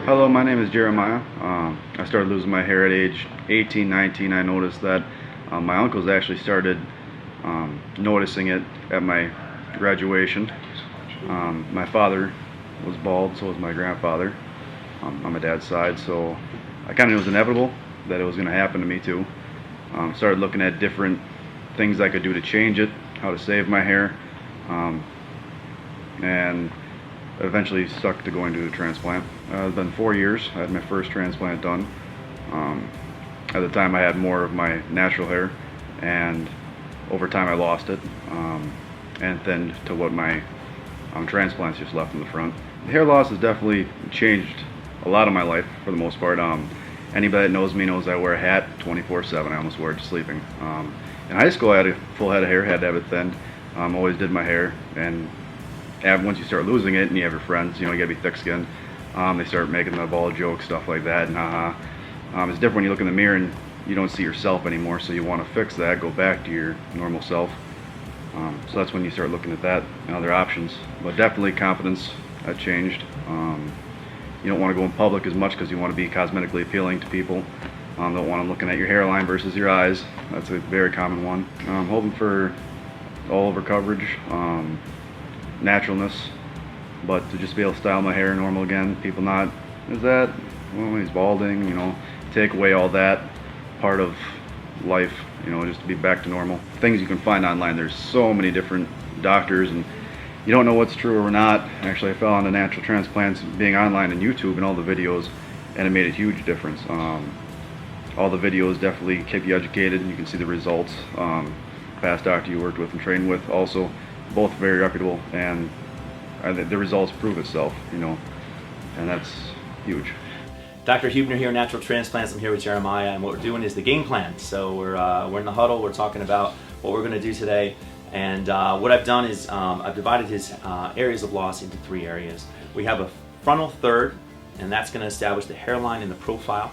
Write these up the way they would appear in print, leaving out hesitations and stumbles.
Hello, my name is Jeremiah. I started losing my hair at age 18, 19. I noticed that my uncles actually started noticing it at my graduation. My father was bald, so was my grandfather on my dad's side, so I kind of knew it was inevitable that it was going to happen to me too. Started looking at different things I could do to change it, how to save my hair, and eventually stuck to going to the transplant. It's been 4 years. I had my first transplant done. At the time I had more of my natural hair, and over time I lost it and thinned to what my transplants just left in the front. The hair loss has definitely changed a lot of my life for the most part. Anybody that knows me knows I wear a hat 24/7. I almost wear it to sleeping. In high school I had a full head of hair, had to have it thinned. Always did my hair, and once you start losing it and you have your friends, you know, you gotta be thick-skinned, they start making the bald joke, stuff like that, and it's different when you look in the mirror and you don't see yourself anymore, so you want to fix that, go back to your normal self. So that's when you start looking at that and other options. But definitely confidence had changed. You don't want to go in public as much because you want to be cosmetically appealing to people. Don't want them looking at your hairline versus your eyes. That's a very common one. I'm hoping for all over coverage, naturalness, but to just be able to style my hair normal again. People not, is that, well, he's balding, you know, take away all that part of life, you know, just to be back to normal. Things you can find online, there's so many different doctors and you don't know what's true or not. Actually, I fell onto Natural Transplants being online and YouTube and all the videos, and it made a huge difference. All the videos definitely keep you educated, and you can see the results. Past doctor you worked with and trained with also, both very reputable, and the results prove itself, you know, and that's huge. Dr. Huebner here, Natural Transplants. I'm here with Jeremiah, and what we're doing is the game plan. So we're in the huddle, we're talking about what we're going to do today, and what I've done is I've divided his areas of loss into 3 areas. We have a frontal third, and that's going to establish the hairline and the profile.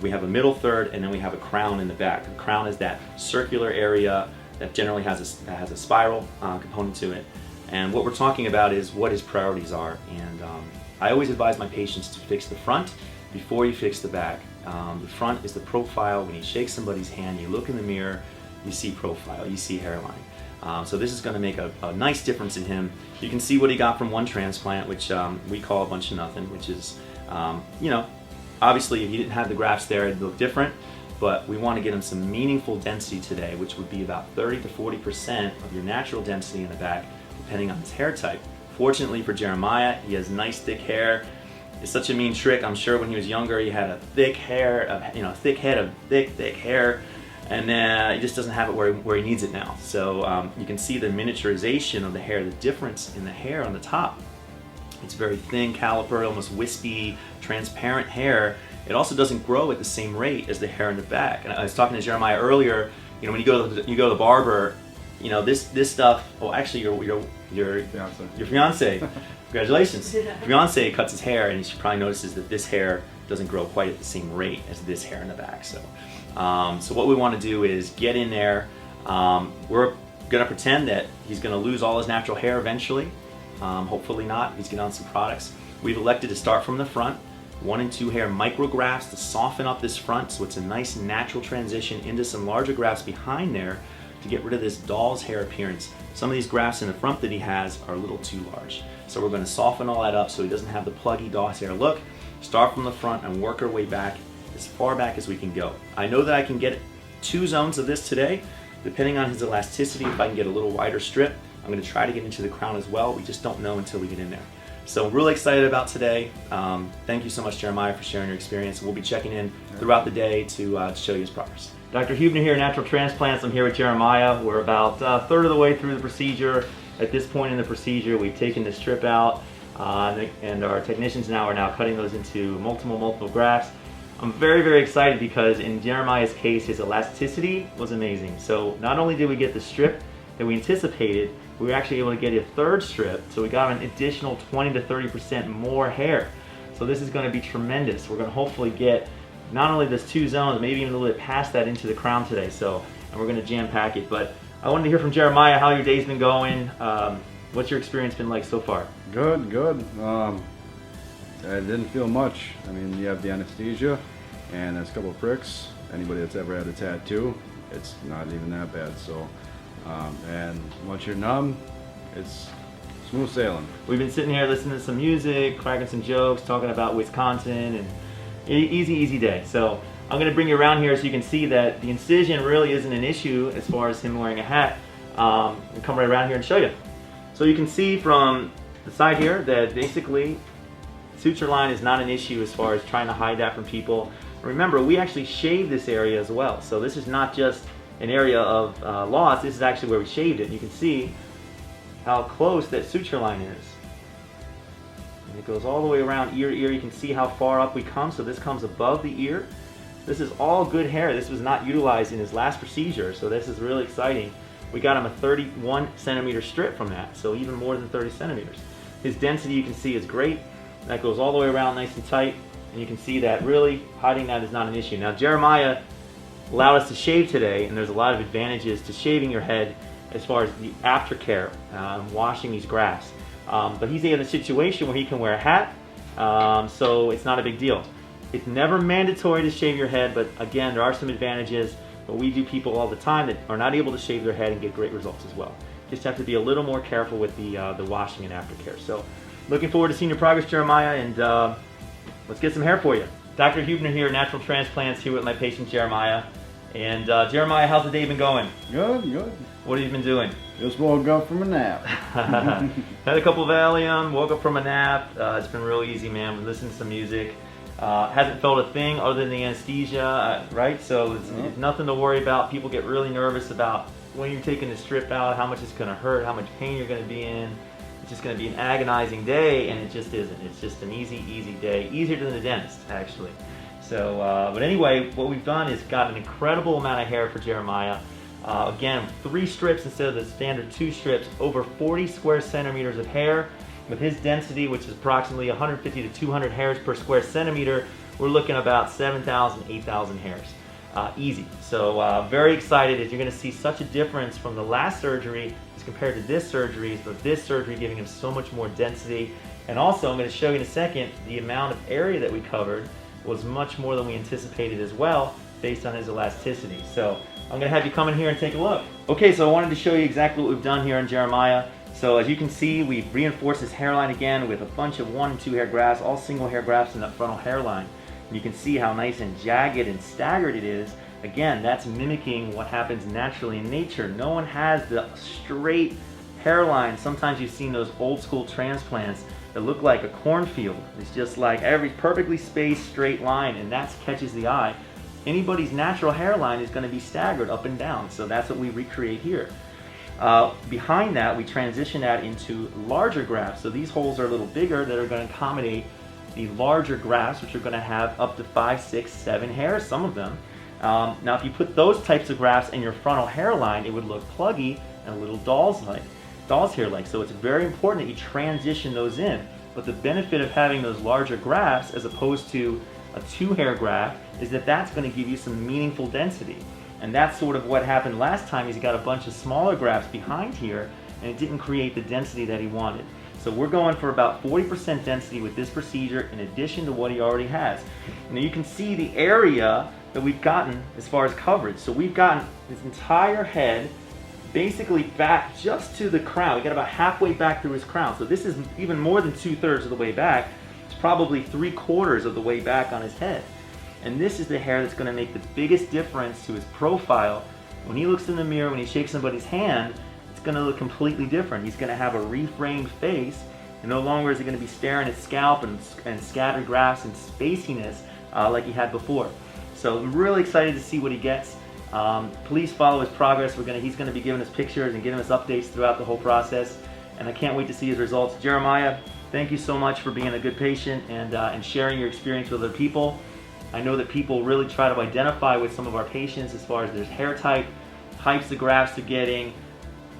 We have a middle third, and then we have a crown in the back. The crown is that circular area that generally has a spiral component to it. And what we're talking about is what his priorities are. And I always advise my patients to fix the front before you fix the back. The front is the profile. When you shake somebody's hand, you look in the mirror, you see profile, you see hairline. So this is going to make a nice difference in him. You can see what he got from one transplant, which we call a bunch of nothing, which is, you know, obviously if he didn't have the grafts there, it'd look different. But we want to get him some meaningful density today, which would be about 30 to 40% of your natural density in the back, depending on his hair type. Fortunately for Jeremiah, he has nice thick hair. It's such a mean trick. I'm sure when he was younger, he had a thick hair, you know, thick head of thick hair, and he just doesn't have it where he needs it now. So you can see the miniaturization of the hair, the difference in the hair on the top. It's very thin, caliper, almost wispy, transparent hair. It also doesn't grow at the same rate as the hair in the back. And I was talking to Jeremiah earlier. You know, when you go to the barber, you know, this stuff. Oh, actually, your fiance. Congratulations. Your fiance cuts his hair, and she probably notices that this hair doesn't grow quite at the same rate as this hair in the back. So, so what we want to do is get in there. We're gonna pretend that he's gonna lose all his natural hair eventually. Hopefully not. He's getting on some products. We've elected to start from the front. 1 and 2 hair micrografts to soften up this front, so it's a nice natural transition into some larger grafts behind there to get rid of this doll's hair appearance. Some of these grafts in the front that he has are a little too large. So we're going to soften all that up so he doesn't have the pluggy doll's hair look. Start from the front and work our way back as far back as we can go. I know that I can get 2 zones of this today. Depending on his elasticity, if I can get a little wider strip, I'm going to try to get into the crown as well. We just don't know until we get in there. So I'm really excited about today. Thank you so much, Jeremiah, for sharing your experience. We'll be checking in throughout the day to show you his progress. Dr. Huebner here, Natural Transplants. I'm here with Jeremiah. We're about a third of the way through the procedure. At this point in the procedure, we've taken the strip out, and our technicians are now cutting those into multiple grafts. I'm very, very excited because in Jeremiah's case, his elasticity was amazing. So not only did we get the strip that we anticipated, we were actually able to get a 3rd strip, so we got an additional 20 to 30% more hair. So this is going to be tremendous. We're going to hopefully get not only this 2 zones, maybe even a little bit past that into the crown today. So, and we're going to jam pack it. But I wanted to hear from Jeremiah how your day's been going. What's your experience been like so far? Good. I didn't feel much. I mean, you have the anesthesia and there's a couple of pricks. Anybody that's ever had a tattoo, it's not even that bad. So, and once you're numb, it's smooth sailing. We've been sitting here listening to some music, cracking some jokes, talking about Wisconsin, and easy day. So I'm going to bring you around here so you can see that the incision really isn't an issue as far as him wearing a hat. I'll come right around here and show you. So you can see from the side here that basically suture line is not an issue as far as trying to hide that from people. Remember, we actually shaved this area as well. So this is not just an area of loss, this is actually where we shaved it. And you can see how close that suture line is. And it goes all the way around ear to ear. You can see how far up we come. So this comes above the ear. This is all good hair. This was not utilized in his last procedure, so this is really exciting. We got him a 31 centimeter strip from that, so even more than 30 centimeters. His density, you can see, is great. That goes all the way around nice and tight, and you can see that really hiding that is not an issue. Now, Jeremiah allowed us to shave today, and there's a lot of advantages to shaving your head as far as the aftercare, washing these grafts. But he's in a situation where he can wear a hat, so it's not a big deal. It's never mandatory to shave your head, but again, there are some advantages. But we do people all the time that are not able to shave their head and get great results as well. Just have to be a little more careful with the washing and aftercare. So, looking forward to seeing your progress, Jeremiah, and let's get some hair for you. Dr. Huebner here, Natural Transplants, here with my patient Jeremiah. And Jeremiah, how's the day been going? Good. What have you been doing? Just woke up from a nap. Had a couple of Valium, woke up from a nap. It's been real easy, man. We listened to some music. Hasn't felt a thing other than the anesthesia, right? So it's nothing to worry about. People get really nervous about when you're taking the strip out, how much it's going to hurt, how much pain you're going to be in. It's just going to be an agonizing day, and it just isn't. It's just an easy day. Easier than the dentist, actually. So, but anyway, what we've done is got an incredible amount of hair for Jeremiah. Again, 3 strips instead of the standard 2 strips, over 40 square centimeters of hair. With his density, which is approximately 150 to 200 hairs per square centimeter, we're looking about 7,000, 8,000 hairs. Easy. So very excited as you're going to see such a difference from the last surgery as compared to this surgery, but this surgery giving him so much more density. And also, I'm going to show you in a second, the amount of area that we covered was much more than we anticipated as well, based on his elasticity. So I'm going to have you come in here and take a look. Okay, so I wanted to show you exactly what we've done here on Jeremiah. So as you can see, we've reinforced his hairline again with a bunch of 1 and 2 hair grafts, all single hair grafts in that frontal hairline. And you can see how nice and jagged and staggered it is. Again, that's mimicking what happens naturally in nature. No one has the straight hairline. Sometimes you've seen those old school transplants that look like a cornfield. It's just like every perfectly spaced straight line, and that catches the eye. Anybody's natural hairline is going to be staggered up and down, so that's what we recreate here. Behind that, we transition that into larger grafts. So these holes are a little bigger that are going to accommodate the larger grafts, which are going to have up to 5, 6, 7 hairs, some of them. Now, if you put those types of grafts in your frontal hairline, it would look pluggy and a little doll's hair-like. So it's very important that you transition those in. But the benefit of having those larger grafts as opposed to a 2-hair graft is that that's going to give you some meaningful density. And that's sort of what happened last time. Is he got a bunch of smaller grafts behind here, and it didn't create the density that he wanted. So we're going for about 40% density with this procedure in addition to what he already has. Now you can see the area that we've gotten as far as coverage. So we've gotten his entire head basically back just to the crown. We got about halfway back through his crown. So this is even more than 2/3 of the way back. It's probably 3/4 of the way back on his head. And this is the hair that's going to make the biggest difference to his profile. When he looks in the mirror, when he shakes somebody's hand, it's going to look completely different. He's going to have a reframed face, and no longer is he going to be staring at scalp and scattered grafts and spaciness like he had before. So I'm really excited to see what he gets. Please follow his progress. He's going to be giving us pictures and giving us updates throughout the whole process, and I can't wait to see his results. Jeremiah, thank you so much for being a good patient and sharing your experience with other people. I know that people really try to identify with some of our patients as far as their hair type, types of grafts they're getting,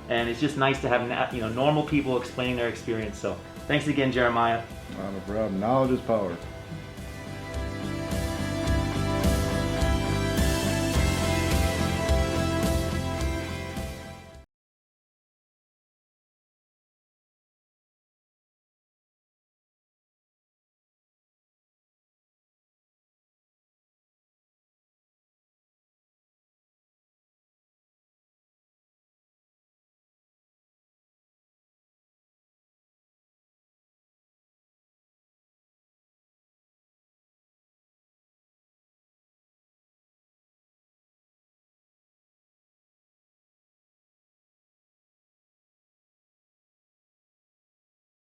and it's just nice to have normal people explaining their experience. So thanks again, Jeremiah. Not a problem. Knowledge is power.